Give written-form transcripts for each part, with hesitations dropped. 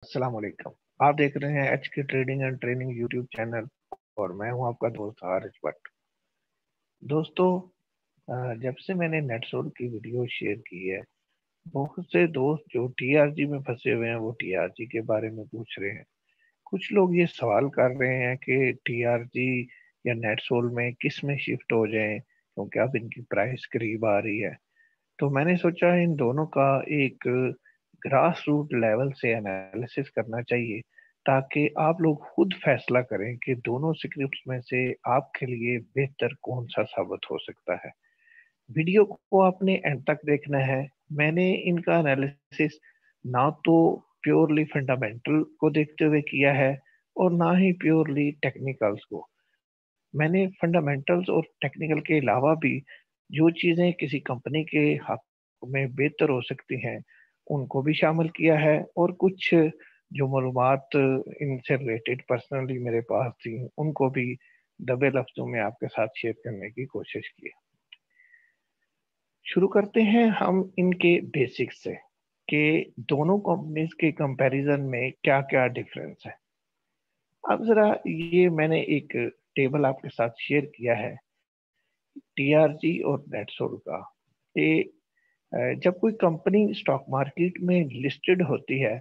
अस्सलाम वालेकुम। आप देख रहे हैं एच के trading and training YouTube channel और मैं हूं आपका दोस्त आरिश भट्ट। दोस्तों, जब से मैंने नेटसोल की वीडियो शेयर की है, बहुत से दोस्त जो टीआरजी में फंसे हुए हैं वो टीआरजी के बारे में पूछ रहे हैं। कुछ लोग ये सवाल कर रहे हैं कि टीआरजी या नेटसोल में किस में शिफ्ट हो जाएं क्योंकि अब इनकी प्राइस करीब आ रही है। तो मैंने सोचा इन दोनों का एक ग्रास रूट लेवल से एनालिसिस करना चाहिए ताकि आप लोग खुद फैसला करें कि दोनों स्क्रिप्ट्स में से आपके लिए बेहतर कौन सा साबित हो सकता है। वीडियो को आपने एंड तक देखना है। मैंने इनका एनालिसिस ना तो प्योरली फंडामेंटल को देखते हुए किया है और ना ही प्योरली टेक्निकल्स को। मैंने फंडामेंटल्स और टेक्निकल के अलावा भी जो चीज़ें किसी कंपनी के हक में बेहतर हो सकती हैं उनको भी शामिल किया है और कुछ जो मालूमात इनसे रिलेटेड पर्सनली मेरे पास थी उनको भी दबे लफ्जों में आपके साथ शेयर करने की कोशिश की। शुरू करते हैं हम इनके बेसिक्स से कि दोनों कंपनीज के कंपैरिजन में क्या क्या डिफरेंस है। अब जरा ये मैंने एक टेबल आपके साथ शेयर किया है टीआरजी और नेटसोल का। ये जब कोई कंपनी स्टॉक मार्केट में लिस्टेड होती है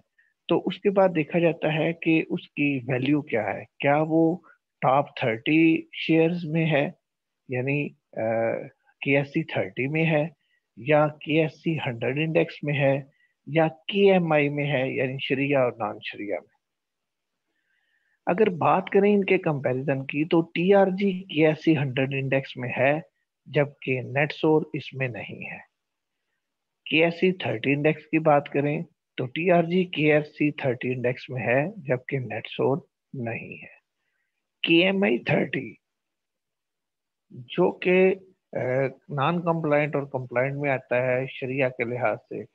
तो उसके बाद देखा जाता है कि उसकी वैल्यू क्या है। क्या वो टॉप 30 शेयर्स में है, यानी KSE 30 में है, या KSE 100 इंडेक्स में है, या KMI में है यानी शरिया और नॉन शरिया में। अगर बात करें इनके कंपैरिजन की तो टीआरजी KSE 100 इंडेक्स में है जबकि नेटसोल इसमें नहीं है। KSE 30 इंडेक्स की बात करें तो टीआरजी KSE 30 इंडेक्स में है जबकि नेटसोल नहीं है। KMI 30 जो कि नॉन कंप्लाइंट और कंप्लाइंट में आता है शरिया के लिहाज से,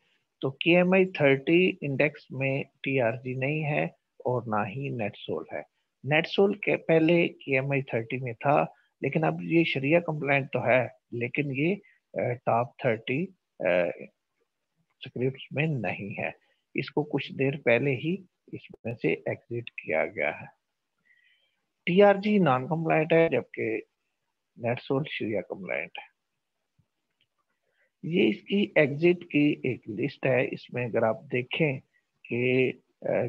तो KMI 30 इंडेक्स में टीआरजी नहीं है और ना ही नेटसोल है। नेटसोल के पहले KMI 30 में था, लेकिन अब ये शरिया कंप्लाइंट तो है लेकिन ये टॉप 30 स्क्रिप्ट्स में नहीं है। इसको कुछ देर पहले ही इसमें से एग्जिट किया गया है। टीआरजी नॉन कंप्लाइंट है जबकि नेटसोल शरिया कंप्लाइंट है। ये इसकी एग्जिट की एक लिस्ट है। इसमें अगर आप देखें कि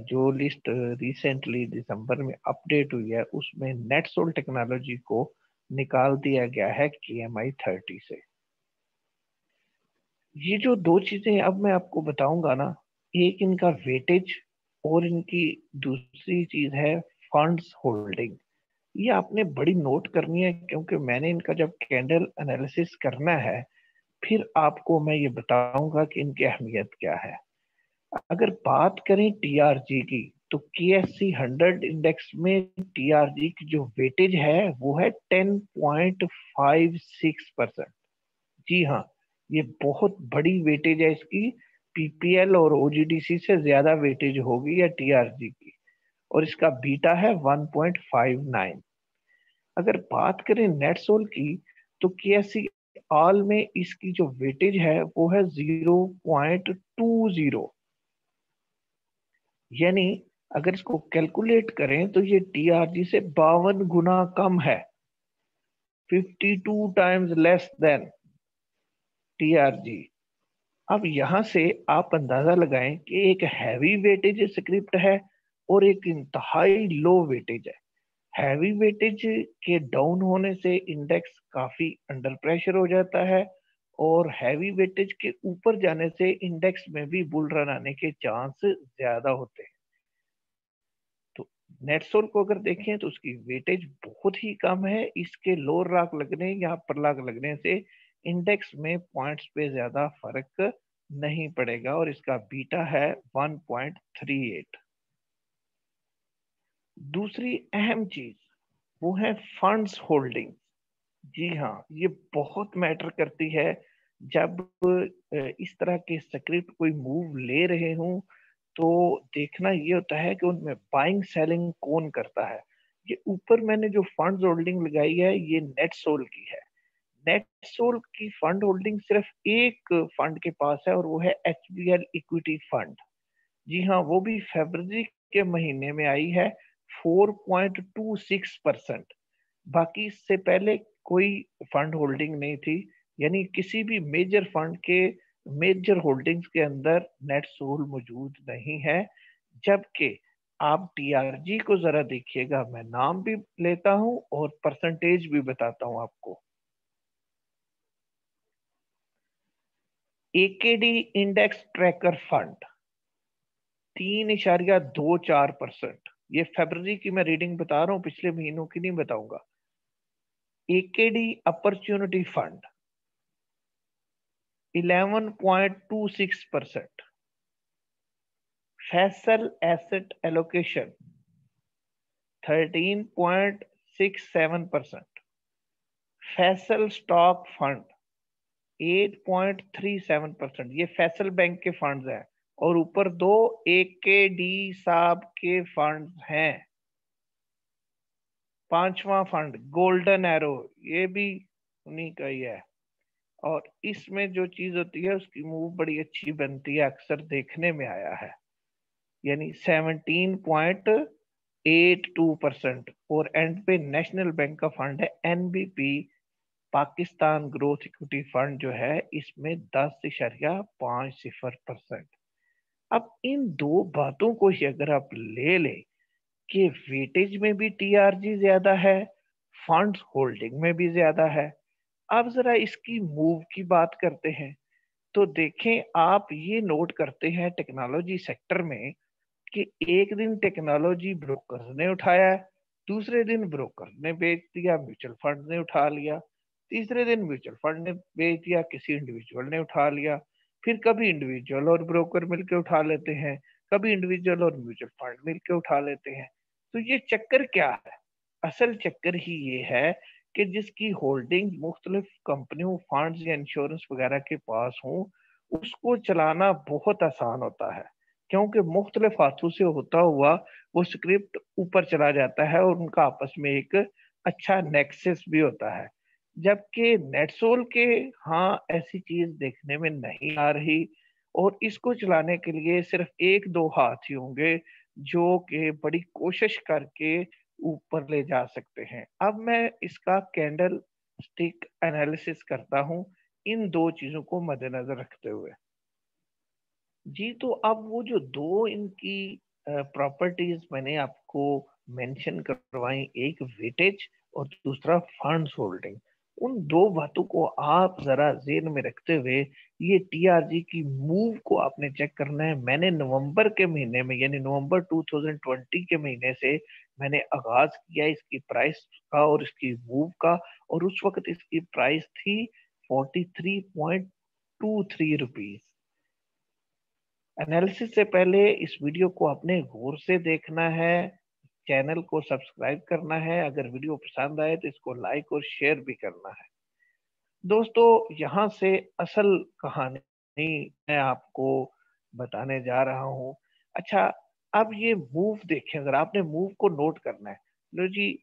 जो लिस्ट रिसेंटली दिसंबर में अपडेट हुई है उसमें नेटसोल टेक्नोलॉजी को निकाल दिया गया है KMI 30 से। ये जो दो चीजें अब मैं आपको बताऊंगा ना, एक इनका वेटेज और इनकी दूसरी चीज है फंड्स होल्डिंग। ये आपने बड़ी नोट करनी है क्योंकि मैंने इनका जब कैंडल एनालिसिस करना है फिर आपको मैं ये बताऊंगा कि इनकी अहमियत क्या है। अगर बात करें टीआरजी की तो KSE 100 इंडेक्स में टीआरजी की जो वेटेज है वो है 10.56%। जी हाँ, ये बहुत बड़ी वेटेज है इसकी। पीपीएल और ओजीडीसी से ज्यादा वेटेज होगी या टीआरजी की, और इसका बीटा है 1.59। अगर बात करें नेटसोल की तो केएससी ऑल में इसकी जो वेटेज है वो है 0.20, यानी अगर इसको कैलकुलेट करें तो ये टीआरजी से 52 गुना कम है, 52 टाइम्स लेस देन टीआरजी। अब यहां से आप अंदाजा लगाएं कि एक हैवी वेटेज स्क्रिप्ट है और एक इंतहाई लो वेटेज है। हैवी वेटेज के डाउन होने से इंडेक्स काफी अंडर प्रेशर हो जाता है और हैवी वेटेज के ऊपर जाने से इंडेक्स में भी बुल रन आने के चांस ज्यादा होते हैं। तो नेटसोल को अगर देखें तो उसकी वेटेज बहुत ही कम है। इसके लोअर लाक लगने या अपर लाक लगने से इंडेक्स में पॉइंट्स पे ज्यादा फर्क नहीं पड़ेगा और इसका बीटा है 1.38। दूसरी अहम चीज वो है फंड्स होल्डिंग। जी हाँ, ये बहुत मैटर करती है। जब इस तरह के स्क्रिप्ट कोई मूव ले रहे हों तो देखना ये होता है कि उनमें बाइंग सेलिंग कौन करता है। ये ऊपर मैंने जो फंड होल्डिंग लगाई है ये नेट सोल की है। नेट सोल की फंड होल्डिंग सिर्फ एक फंड के पास है और वो है HBL इक्विटी फंड। जी हाँ, वो भी फरवरी के महीने में आई है 4.26%। बाकी इससे पहले कोई फंड होल्डिंग नहीं थी, यानी किसी भी मेजर फंड के मेजर होल्डिंग्स के अंदर नेट सोल मौजूद नहीं है। जबकि आप टीआरजी को जरा देखिएगा, मैं नाम भी लेता हूं और परसेंटेज भी बताता हूं आपको। एकेडी इंडेक्स ट्रैकर फंड 3.24%। ये फरवरी की मैं रीडिंग बता रहा हूं, पिछले महीनों की नहीं बताऊंगा। एकेडी opportunity fund 11.26%। Faisal asset allocation 13.67%। Faisal stock fund 8.37%। ये फैसल बैंक के फंड्स हैं, और ऊपर दो एकेडी साहब के फंड्स हैं। पांचवा फंड गोल्डन एरो, ये भी उन्हीं का ही है। और इसमें जो चीज होती है उसकी मूव बड़ी अच्छी बनती है, अक्सर देखने में आया है, यानी 17.82%। और एंड पे नेशनल बैंक का फंड है NBP Pakistan growth equity fund जो है, इसमें 10.50%। अब इन दो बातों को ही अगर आप ले लें कि वेटेज में भी टीआरजी ज्यादा है, फंड्स होल्डिंग में भी ज्यादा है, अब जरा इसकी मूव की बात करते हैं। तो देखें, आप ये नोट करते हैं टेक्नोलॉजी सेक्टर में कि एक दिन टेक्नोलॉजी ब्रोकर्स ने उठाया है, दूसरे दिन ब्रोकर ने बेच दिया, म्यूचुअल फंड ने उठा लिया, तीसरे दिन म्यूचुअल फंड ने बेच दिया, किसी इंडिविजुअल ने उठा लिया, फिर कभी इंडिविजुअल और ब्रोकर मिलकर उठा लेते हैं, कभी इंडिविजुअल और म्यूचुअल फंड मिलकर उठा लेते हैं। तो ये चक्कर क्या है? असल चक्कर ही ये है कि जिसकी होल्डिंग मुख्तलिफ कंपनियों, फंड्स या इंश्योरेंस वगैरह के पास हो, उसको चलाना बहुत आसान होता है, क्योंकि मुख्तलिफ हाथों से होता हुआ वो स्क्रिप्ट ऊपर चला जाता है और उनका आपस में एक अच्छा नेक्सस भी होता है। जबकि नेटसोल के, हाँ, ऐसी चीज देखने में नहीं आ रही, और इसको चलाने के लिए सिर्फ एक दो हाथ ही होंगे जो कि बड़ी कोशिश करके ऊपर ले जा सकते हैं। अब मैं इसका कैंडल स्टिक एनालिसिस करता हूं, इन दो चीजों को मद्देनजर रखते हुए। जी, तो अब वो जो दो इनकी प्रॉपर्टीज मैंने आपको मेंशन करवाई, एक वेटेज और दूसरा फंड्स होल्डिंग, उन दो बातों को आप जरा जेन में रखते हुए ये टीआरजी की मूव को आपने चेक करना है। मैंने नवंबर के महीने में, यानी नवंबर 2020 के महीने से मैंने आगाज किया इसकी प्राइस का और इसकी मूव का, और उस वक्त इसकी प्राइस थी 43.23 रुपीज। एनालिसिस से पहले इस वीडियो को आपने गौर से देखना है, चैनल को सब्सक्राइब करना है, अगर वीडियो पसंद आए तो इसको लाइक और शेयर भी करना है। दोस्तों, यहाँ से असल कहानी मैं आपको बताने जा रहा हूँ। अच्छा, अब ये मूव देखें, अगर आपने मूव को नोट करना है। लो जी,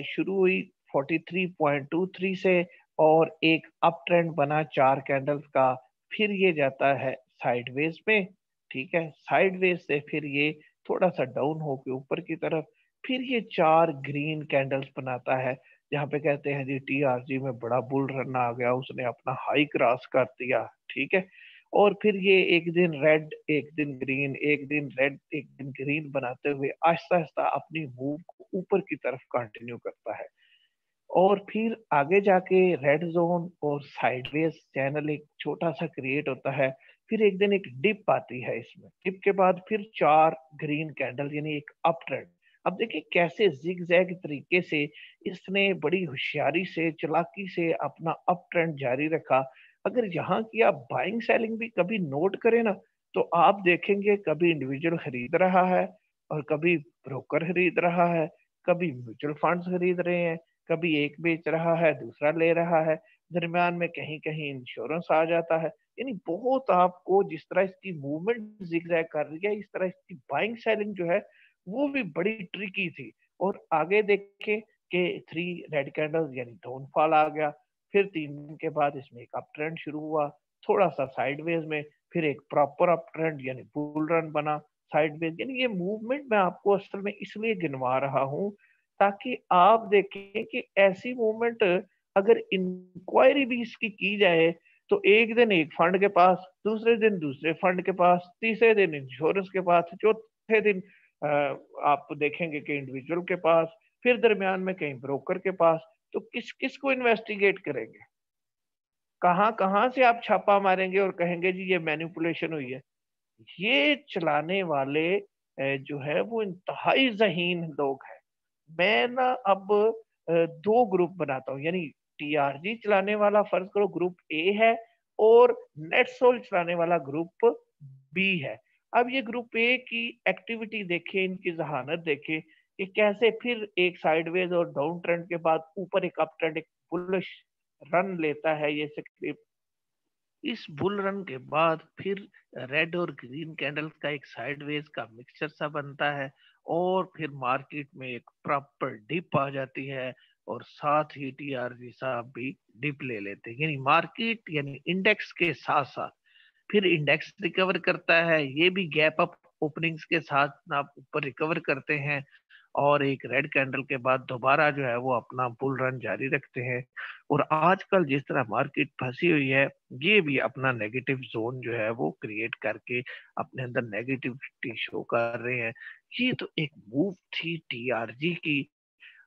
शुरू हुई 43.23 से, और एक अप ट्रेंड बना 4 कैंडल्स का, फिर ये जाता है साइडवेज में, ठीक है, साइडवेज से फिर ये थोड़ा सा डाउन होके ऊपर की तरफ, फिर ये 4 ग्रीन कैंडल्स बनाता है, जहाँ पे कहते हैं जी टीआरजी में बड़ा बुल रन आ गया, उसने अपना हाई क्रॉस कर दिया, ठीक है। और फिर ये एक दिन रेड, एक दिन ग्रीन, एक दिन रेड, एक दिन ग्रीन बनाते हुए आहिस्ता आहिस्ता अपनी मूव को ऊपर की तरफ कंटिन्यू करता है। और फिर आगे जाके रेड जोन और साइडवेज चैनल एक छोटा सा क्रिएट होता है। फिर एक दिन एक डिप आती है, इसमें डिप के बाद फिर 4 ग्रीन कैंडल, यानी एक अप ट्रेंड। अब देखिए कैसे जिग जैग तरीके से इसने बड़ी होशियारी से, चालाकी से अपना अप ट्रेंड जारी रखा। अगर यहाँ की आप बाइंग सेलिंग भी कभी नोट करें ना, तो आप देखेंगे कभी इंडिविजुअल खरीद रहा है और कभी ब्रोकर खरीद रहा है, कभी म्यूचुअल फंड्स खरीद रहे हैं, कभी एक बेच रहा है दूसरा ले रहा है, दरमियान में कहीं कहीं इंश्योरेंस आ जाता है। यानी बहुत, आपको जिस तरह इसकी मूवमेंट जिगजैग कर रही है, इस तरह इसकी बाइंग सेलिंग जो है वो भी बड़ी ट्रिकी थी। और आगे देखें कि 3 रेड कैंडल्स यानी डाउनफॉल आ गया, फिर 3 दिन के बाद इसमें एक अप ट्रेंड शुरू हुआ, थोड़ा सा साइडवेज में, फिर एक प्रॉपर अप ट्रेंड यानी बुल रन बना, साइडवेज, यानी ये मूवमेंट मैं आपको असल में इसलिए गिनवा रहा हूँ ताकि आप देखें कि ऐसी मूवमेंट अगर इंक्वायरी भी इसकी की जाए तो एक दिन एक फंड के पास, दूसरे दिन दूसरे फंड के पास, तीसरे दिन इंश्योरेंस के पास, चौथे दिन अ, आप देखेंगे कि इंडिविजुअल के पास, फिर दरमियान में कहीं ब्रोकर के पास। तो किस किस को इन्वेस्टिगेट करेंगे? कहाँ कहाँ से आप छापा मारेंगे और कहेंगे जी ये मैनिपुलेशन हुई है? ये चलाने वाले जो है वो इंतहाई ज़हीन लोग हैं। मैं ना अब 2 ग्रुप बनाता हूँ, यानी टीआरजी चलाने वाला फ़र्ज़ करो ग्रुप ए है और नेटसोल चलाने वाला ग्रुप बी है। अब ये ग्रुप ए की एक्टिविटी देखें, इनकी ज़हानत देखें कि कैसे फिर एक साइडवेज़ और डाउन ट्रेंड के बाद ऊपर एक अप ट्रेंड, एक बुलिश रन लेता है ये सिक्योरिटी। इस बुल रन के बाद फिर रेड और ग्रीन कैंडल्स का एक साइडवेज का मिक्सचर सा बनता है और फिर मार्केट में एक प्रॉपर डिप आ जाती है और साथ ही टीआरजी साहब भी डिप ले लेते हैं, यानी मार्केट यानी इंडेक्स के साथ साथ फिर इंडेक्स रिकवर करता है, ये भी गैप अप ओपनिंग्स के साथ आप ऊपर रिकवर करते हैं और एक रेड कैंडल के बाद दोबारा जो है वो अपना बुल रन जारी रखते हैं। और आजकल जिस तरह मार्केट फंसी हुई है, ये भी अपना नेगेटिव जोन जो है वो क्रिएट करके अपने अंदर नेगेटिविटी शो कर रहे हैं। ये तो एक मूव थी टीआरजी की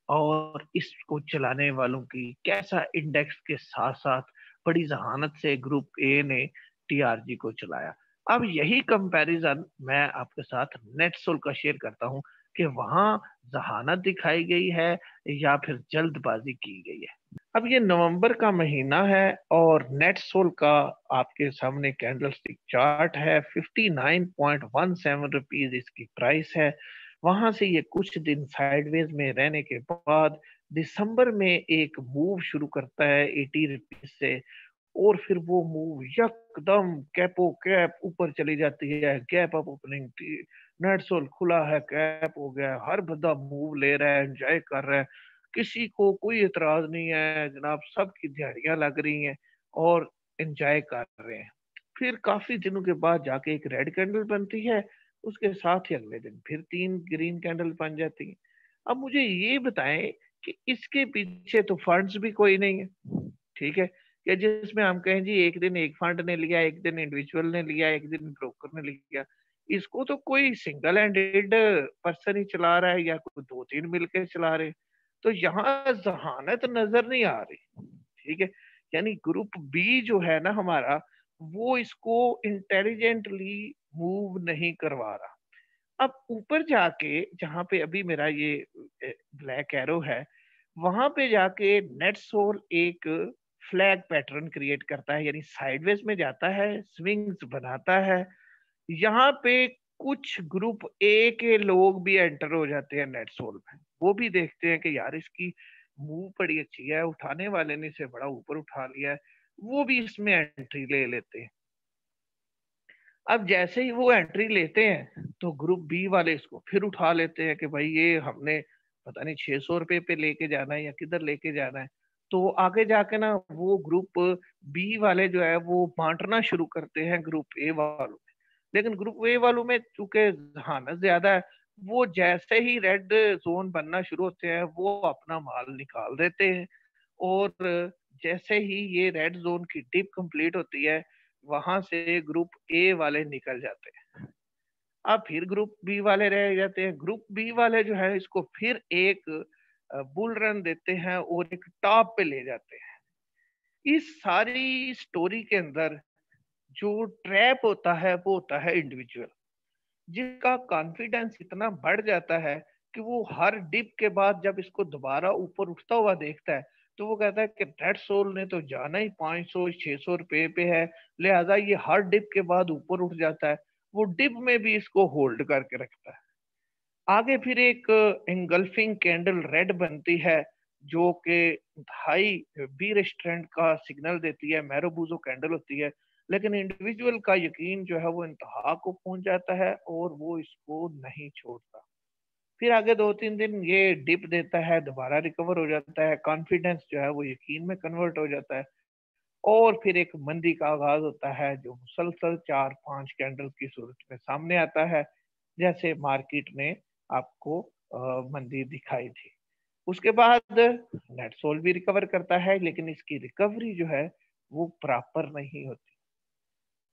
और इसको चलाने वालों की, कैसा इंडेक्स के साथ साथ बड़ी जहानत से ग्रुप ए ने टीआरजी को चलाया। अब यही कंपैरिजन मैं आपके साथ नेटसोल का शेयर करता हूं कि वहां जहानत दिखाई गई है या फिर जल्दबाजी की गई है। अब ये नवंबर का महीना है और नेटसोल का आपके सामने कैंडलस्टिक चार्ट है। 59.17 रुपीज इसकी प्राइस है। वहां से ये कुछ दिन साइडवेज में रहने के बाद दिसंबर में एक मूव शुरू करता है 80 रुपीज से और फिर वो मूव यकदम कैपो कैप ऊपर चली जाती है। गैप अप ओपनिंग, नेटसोल खुला है, कैप हो गया, हर बंदा मूव ले रहा है, एंजॉय कर रहा है, किसी को कोई एतराज नहीं है जनाब, सबकी दिहाड़ियां लग रही हैं और एंजॉय कर रहे हैं। फिर काफी दिनों के बाद जाके एक रेड कैंडल बनती है, उसके साथ ही अगले दिन फिर 3 ग्रीन कैंडल बन जाती हैं। अब मुझे ये बताएं कि इसके पीछे तो फंड्स भी कोई नहीं है, ठीक है? या जिसमें हम कहें जी एक दिन एक फंड ने लिया, एक दिन इंडिविजुअल ने लिया, एक दिन ब्रोकर ने लिया। इसको तो कोई सिंगल हैंडेड पर्सन ही चला रहा है या कोई 2-3 मिलके चला रहे हैं। तो यहाँ ज़हानत नज़र नहीं आ रही, ठीक है? यानी ग्रुप बी जो है ना हमारा, वो इसको इंटेलिजेंटली मूव नहीं करवा रहा। अब ऊपर जाके जहाँ पे अभी मेरा ये ब्लैक एरो है, वहां पे जाके नेट सोल एक फ्लैग पैटर्न क्रिएट करता है, यानी साइडवेज में जाता है, स्विंग्स बनाता है। यहाँ पे कुछ ग्रुप ए के लोग भी एंटर हो जाते हैं नेट सोल में। वो भी देखते हैं कि यार इसकी मूव बड़ी अच्छी है, उठाने वाले ने इसे बड़ा ऊपर उठा लिया है, वो भी इसमें एंट्री ले लेते हैं। अब जैसे ही वो एंट्री लेते हैं तो ग्रुप बी वाले इसको फिर उठा लेते हैं कि भाई ये हमने पता नहीं 600 रुपए पे लेके जाना है या किधर लेके जाना है। तो आगे जाके ना वो ग्रुप बी वाले जो है वो बांटना शुरू करते हैं ग्रुप ए वालों में। लेकिन ग्रुप ए वालों में चूंकि जहानत ज्यादा है, वो जैसे ही रेड जोन बनना शुरू होते हैं वो अपना माल निकाल देते हैं और जैसे ही ये रेड जोन की डिप कंप्लीट होती है, वहां से ग्रुप ए वाले निकल जाते हैं। अब फिर ग्रुप बी वाले रह जाते हैं। ग्रुप बी वाले जो है इसको फिर एक बुल रन देते हैं और एक टॉप पे ले जाते हैं। इस सारी स्टोरी के अंदर जो ट्रैप होता है वो होता है इंडिविजुअल, जिसका कॉन्फिडेंस इतना बढ़ जाता है कि वो हर डिप के बाद जब इसको दोबारा ऊपर उठता हुआ देखता है तो वो कहता है कि रेड सोल ने तो जाना ही 500-600 रुपए पे है, लिहाजा ये हर डिप के बाद ऊपर उठ जाता है। वो डिप में भी इसको होल्ड करके रखता है। आगे फिर एक एंगल्फिंग कैंडल रेड बनती है जो कि हाई बीरिश ट्रेंड का सिग्नल देती है, मैरोबूजो कैंडल होती है। लेकिन इंडिविजुअल का यकीन जो है वो इंतहा को पहुंच जाता है और वो इसको नहीं छोड़ता। फिर आगे 2-3 दिन ये डिप देता है, दोबारा रिकवर हो जाता है, कॉन्फिडेंस जो है वो यकीन में कन्वर्ट हो जाता है और फिर एक मंदी का आगाज होता है जो मुसलसल 4-5 कैंडल की सूरत में सामने आता है। जैसे मार्केट में आपको मंदी दिखाई थी। उसके बाद नेटसोल भी रिकवर करता है, लेकिन इसकी रिकवरी जो है वो प्रॉपर नहीं होती।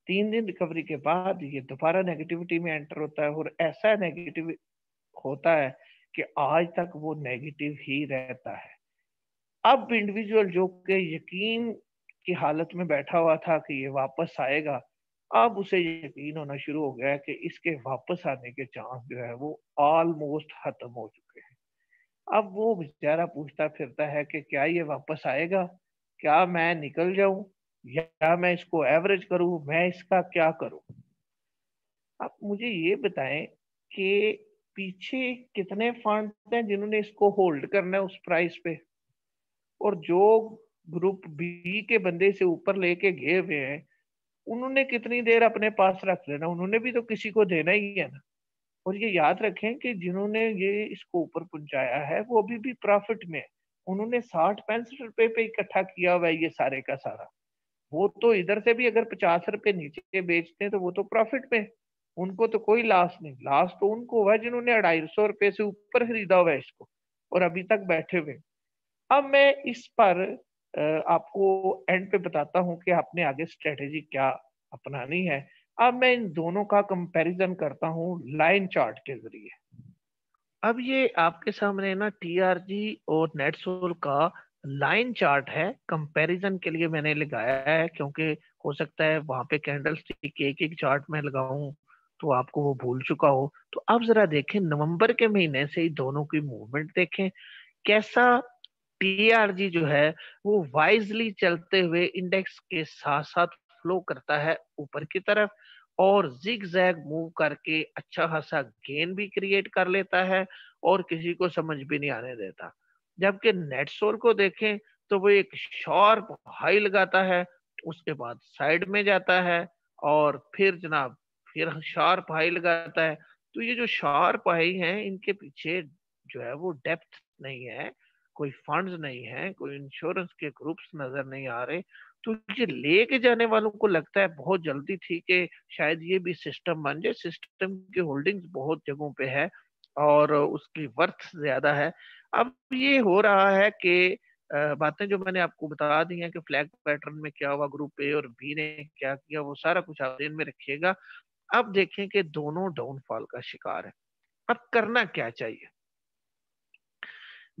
3 दिन रिकवरी के बाद ये दोबारा नेगेटिविटी में एंटर होता है, और ऐसा नेगेटिव होता है कि आज तक वो नेगेटिव ही रहता है। अब इंडिविजुअल जो के यकीन की हालत में बैठा हुआ था कि ये वापस आएगा, अब उसे यकीन होना शुरू हो गया है कि इसके वापस आने के चांस जो है वो ऑलमोस्ट खत्म हो चुके हैं। अब वो बेचारा पूछता फिरता है कि क्या ये वापस आएगा, क्या मैं निकल जाऊं, या मैं इसको एवरेज करूं, मैं इसका क्या करूं। आप मुझे ये बताएं कि पीछे कितने फंड हैं जिन्होंने इसको होल्ड करना है उस प्राइस पे, और जो ग्रुप बी के बंदे से ऊपर लेके गए हुए हैं उन्होंने कितनी देर अपने पास रख लेना, उन्होंने भी तो किसी को देना ही है ना। और ये याद रखें कि जिन्होंने ये इसको ऊपर पहुंचाया है वो अभी भी प्रॉफिट में है। उन्होंने 60-65 रुपए पे इकट्ठा किया हुआ है ये सारे का सारा। वो तो इधर से भी अगर 50 रुपए नीचे बेचते हैं तो वो तो प्रॉफिट में है। उनको तो कोई लॉस नहीं, लॉस तो उनको हुआ जिन्होंने 250 रुपए से ऊपर खरीदा हुआ है इसको और अभी तक बैठे हुए। अब मैं इस पर आपको एंड पे बताता हूँ कि आपने आगे स्ट्रेटेजी क्या अपनानी है। अब मैं इन दोनों का कंपैरिजन करता हूँ लाइन चार्ट के जरिए। अब ये आपके सामने ना टीआरजी और नेटसोल का लाइन चार्ट है, कंपैरिजन के लिए मैंने लगाया है, क्योंकि हो सकता है वहां पे कैंडल स्टिक एक एक चार्ट में लगाऊं तो आपको वो भूल चुका हो। तो अब जरा देखें नवंबर के महीने से ही दोनों की मूवमेंट देखें कैसा टीआरजी जो है वो वाइजली चलते हुए इंडेक्स के साथ साथ फ्लो करता है ऊपर की तरफ, और जिग जैग मूव करके अच्छा खासा गेन भी क्रिएट कर लेता है और किसी को समझ भी नहीं आने देता। जबकि नेटसोल को देखें तो वो एक शार्प हाई लगाता है, उसके बाद साइड में जाता है, और फिर जनाब फिर शार्प हाई लगाता है। तो ये जो शार्प हाई है इनके पीछे जो है वो डेप्थ नहीं है, कोई फंड्स नहीं है, कोई इंश्योरेंस के ग्रुप्स नजर नहीं आ रहे। तो ये लेके जाने वालों को लगता है बहुत जल्दी थी कि शायद ये भी सिस्टम बन जाए, सिस्टम की होल्डिंग्स बहुत जगहों पे है और उसकी वर्थ ज्यादा है। अब ये हो रहा है कि बातें जो मैंने आपको बता दी हैं कि फ्लैग पैटर्न में क्या हुआ, ग्रुप ए और बी ने क्या किया, वो सारा कुछ आप ध्यान में रखिएगा। अब देखें कि दोनों डाउनफॉल का शिकार है। अब करना क्या चाहिए।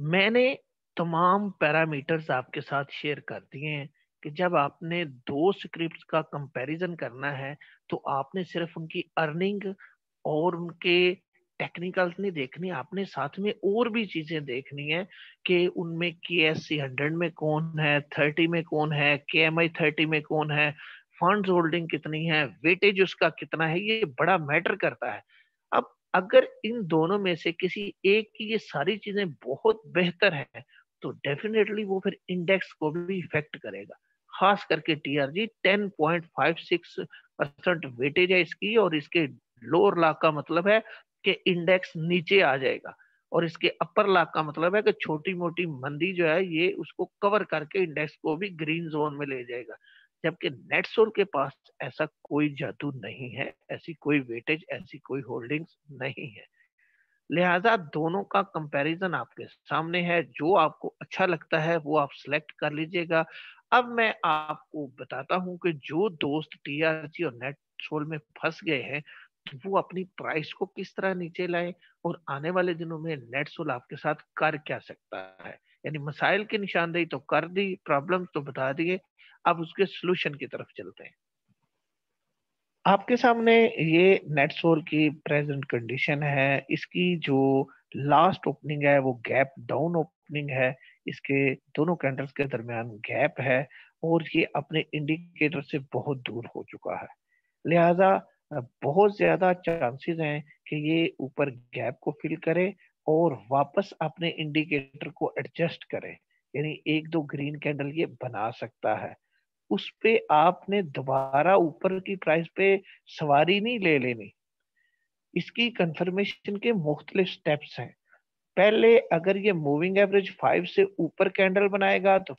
मैंने तमाम पैरामीटर्स आपके साथ शेयर कर दिए हैं कि जब आपने दो स्क्रिप्ट्स का कंपैरिजन करना है तो आपने सिर्फ उनकी अर्निंग और उनके टेक्निकल्स नहीं देखनी, आपने साथ में और भी चीजें देखनी है कि उनमें KSC 100 में कौन है, 30 में कौन है, KMI 30 में कौन है, फंड्स होल्डिंग कितनी है, वेटेज उसका कितना है, ये बड़ा मैटर करता है। अब अगर इन दोनों में से किसी एक की ये सारी चीजें बहुत बेहतर है तो डेफिनेटली वो फिर इंडेक्स को भी इफेक्ट करेगा। खास करके टीआरजी 10.56% वेटेज है इसकी, और इसके लोअर लॉक का मतलब है कि इंडेक्स नीचे आ जाएगा, और इसके अपर लॉक का मतलब है कि छोटी मोटी मंदी जो है ये उसको कवर करके इंडेक्स को भी ग्रीन जोन में ले जाएगा। जबकि नेटसोल के पास ऐसा कोई जादू नहीं है, ऐसी कोई वेटेज, ऐसी कोई होल्डिंग्स नहीं है। लिहाजा दोनों का कंपैरिजन आपके सामने है, जो आपको अच्छा लगता है वो आप सिलेक्ट कर लीजिएगा। अब मैं आपको बताता हूं कि जो दोस्त टीआरजी और नेटसोल में फंस गए हैं वो अपनी प्राइस को किस तरह नीचे लाए, और आने वाले दिनों में नेटसोल आपके साथ कर क्या सकता है। यानी मसाइल की निशानदेही तो कर दी, प्रॉब्लम तो बता दिए, अब उसके सोल्यूशन की तरफ चलते हैं। आपके सामने ये नेटसोल की प्रेजेंट कंडीशन है। इसकी जो लास्ट ओपनिंग है वो गैप डाउन ओपनिंग है, इसके दोनों कैंडल्स के दरमियान गैप है, और ये अपने इंडिकेटर से बहुत दूर हो चुका है। लिहाजा बहुत ज्यादा चांसेस हैं कि ये ऊपर गैप को फिल करे और वापस अपने इंडिकेटर को एडजस्ट करे, यानी एक दो ग्रीन कैंडल ये बना सकता है। उस पे आपने दोबारा ऊपर की प्राइस पे सवारी नहीं ले लेनी। इसकी कंफर्मेशन के मुख्तलिफ स्टेप्स हैं। पहले अगर ये मूविंग एवरेज 5 से ऊपर कैंडल बनाएगा तो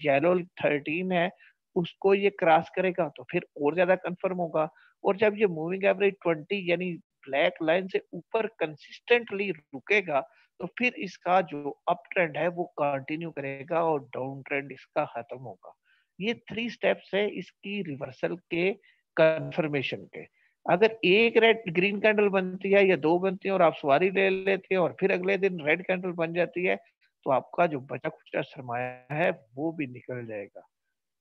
येलो 13 है उसको ये क्रॉस करेगा तो फिर और ज्यादा कंफर्म होगा। और जब ये मूविंग एवरेज 20 यानी ब्लैक लाइन से ऊपर कंसिस्टेंटली रुकेगा तो फिर इसका जो अप ट्रेंड है वो कंटिन्यू करेगा और डाउन ट्रेंड इसका खत्म होगा। ये 3 स्टेप्स है इसकी रिवर्सल के कंफर्मेशन के। अगर एक रेड ग्रीन कैंडल बनती है या 2 बनती है और आप सवारी ले लेते हैं और फिर अगले दिन रेड कैंडल बन जाती है, तो आपका जो बचा खुचा सरमाया है वो भी निकल जाएगा।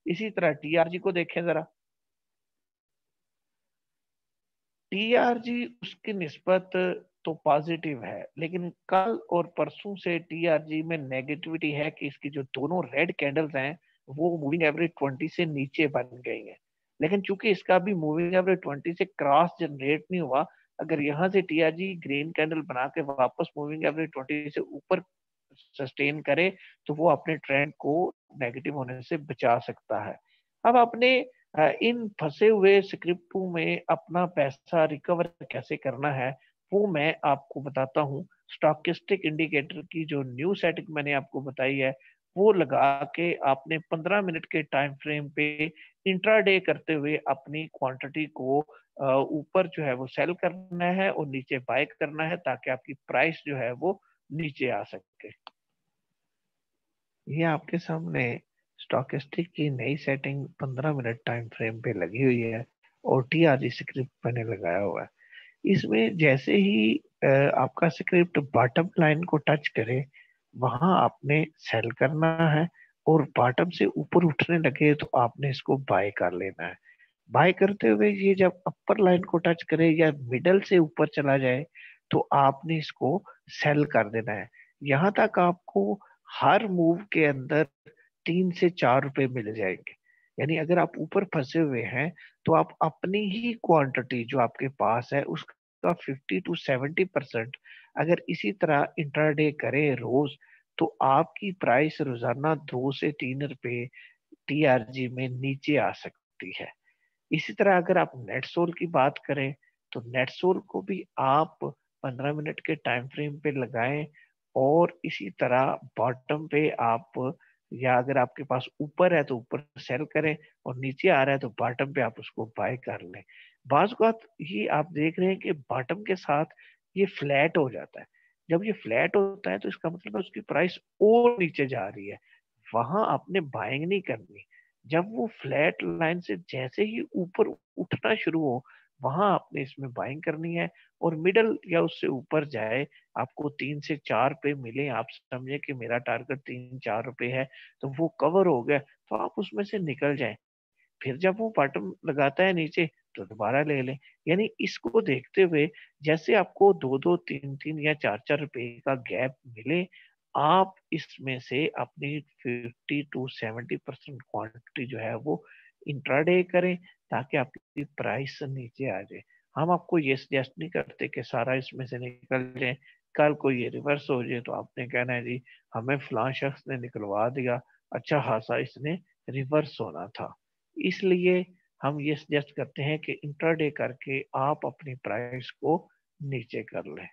इसी तरह टीआरजी को देखें जरा। टीआरजी उसकी निस्बत तो पॉजिटिव है, लेकिन कल और परसों से टीआरजी में नेगेटिविटी है कि इसकी जो दोनों रेड कैंडल्स हैं वो मूविंग एवरेज 20 से नीचे बन गई हैं। लेकिन चूंकि इसका भी मूविंग एवरेज 20 से क्रॉस जनरेट नहीं हुआ, अगर यहाँ से टीआरजी ग्रीन कैंडल बना के वापस मूविंग एवरेज 20 से ऊपर सस्टेन करे तो वो अपने ट्रेंड को नेगेटिव होने से बचा सकता है। अब अपने इन फंसे हुए स्क्रिप्टों में अपना पैसा रिकवर कैसे करना है वो मैं आपको बताता हूँ। स्टॉकिस्टिक इंडिकेटर की जो न्यू सेटिंग मैंने आपको बताई है वो लगा के आपने 15 मिनट के टाइम फ्रेम पे इंट्राडे करते हुए अपनी क्वांटिटी को ऊपर जो है वो सेल करना है और नीचे बाय करना है ताकि आपकी प्राइस जो है वो नीचे आ सके। ये आपके सामने स्टॉकेस्टिक की नई सेटिंग 15 मिनट टाइम फ्रेम पे लगी हुई है और टीआरजी स्क्रिप्ट मैंने लगाया हुआ है। इसमें जैसे ही आपका स्क्रिप्ट बॉटम लाइन को टच करे वहां आपने सेल करना है और बॉटम से ऊपर उठने लगे तो आपने इसको बाय कर लेना है। बाय करते हुए ये जब अपर लाइन को टच करे या मिडल से ऊपर चला जाए तो आपने इसको सेल कर देना है। यहाँ तक आपको हर मूव के अंदर 3 से 4 रुपए मिल जाएंगे। यानी अगर आप ऊपर फंसे हुए हैं तो आप अपनी ही क्वांटिटी जो आपके पास है उसका 50 to 70% अगर इसी तरह इंट्राडे करें रोज तो आपकी प्राइस रोजाना 2 से 3 रुपए टीआरजी में नीचे आ सकती है। इसी तरह अगर आप नेटसोल की बात करें तो नेटसोल को भी आप 15 मिनट के टाइम फ्रेम पे लगाएं और इसी तरह बॉटम पे आप या अगर आपके पास ऊपर है तो ऊपर सेल करें और नीचे आ रहा है तो बॉटम पे आप उसको बाय कर लें। बाज बात ये आप देख रहे हैं कि बॉटम के साथ ये फ्लैट हो जाता है। जब ये फ्लैट होता है तो इसका मतलब है उसकी प्राइस और नीचे जा रही है, वहां आपने बाइंग नहीं करनी। जब वो फ्लैट लाइन से जैसे ही ऊपर उठना शुरू हो वहां आपने इसमें बाइंग करनी है और मिडल या उससे ऊपर जाए आपको 3 से 4 पे मिले, आप समझे कि मेरा टारगेट 3-4 रुपए है तो वो कवर हो गया तो आप उसमें से निकल जाएं। फिर जब वो बॉटम लगाता है नीचे तो दोबारा ले लें। यानी इसको देखते हुए जैसे आपको 2-2 3-3 या 4-4 रुपए का गैप मिले आप इसमें से अपनी 50 to 70% क्वांटिटी जो है वो इंट्राडे करें ताकि आपकी प्राइस नीचे आ जाए। हम आपको ये सजेस्ट नहीं करते कि सारा इसमें से निकल जाए, कल को ये रिवर्स हो जाए तो आपने कहना है जी हमें फलां शख्स ने निकलवा दिया, अच्छा खासा इसने रिवर्स होना था। इसलिए हम ये सजेस्ट करते हैं कि इंट्राडे करके आप अपनी प्राइस को नीचे कर लें।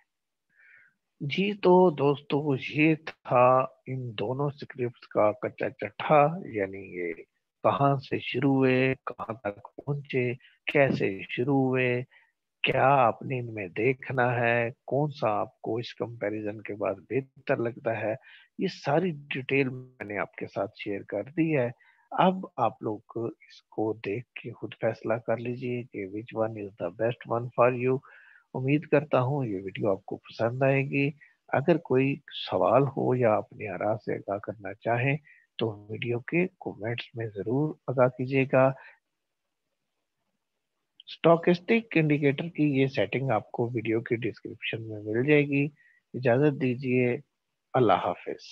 जी तो दोस्तों ये था इन दोनों स्क्रिप्ट्स का कच्चा चट्टा। यानी ये कहाँ से शुरू हुए, कहाँ तक पहुंचे, कैसे शुरू हुए, क्या आपने इनमें देखना है, कौन सा आपको इस कंपैरिजन के बाद बेहतर लगता है, ये सारी डिटेल मैंने आपके साथ शेयर कर दी है। अब आप लोग इसको देख के खुद फैसला कर लीजिए कि which one is the best one for you. उम्मीद करता हूँ ये वीडियो आपको पसंद आएगी। अगर कोई सवाल हो या अपनी आरा से आगाह करना चाहें तो वीडियो के कमेंट्स में जरूर आगाह कीजिएगा। स्टॉकेस्टिक इंडिकेटर की ये सेटिंग आपको वीडियो की डिस्क्रिप्शन में मिल जाएगी। इजाजत दीजिए। अल्लाह हाफिज।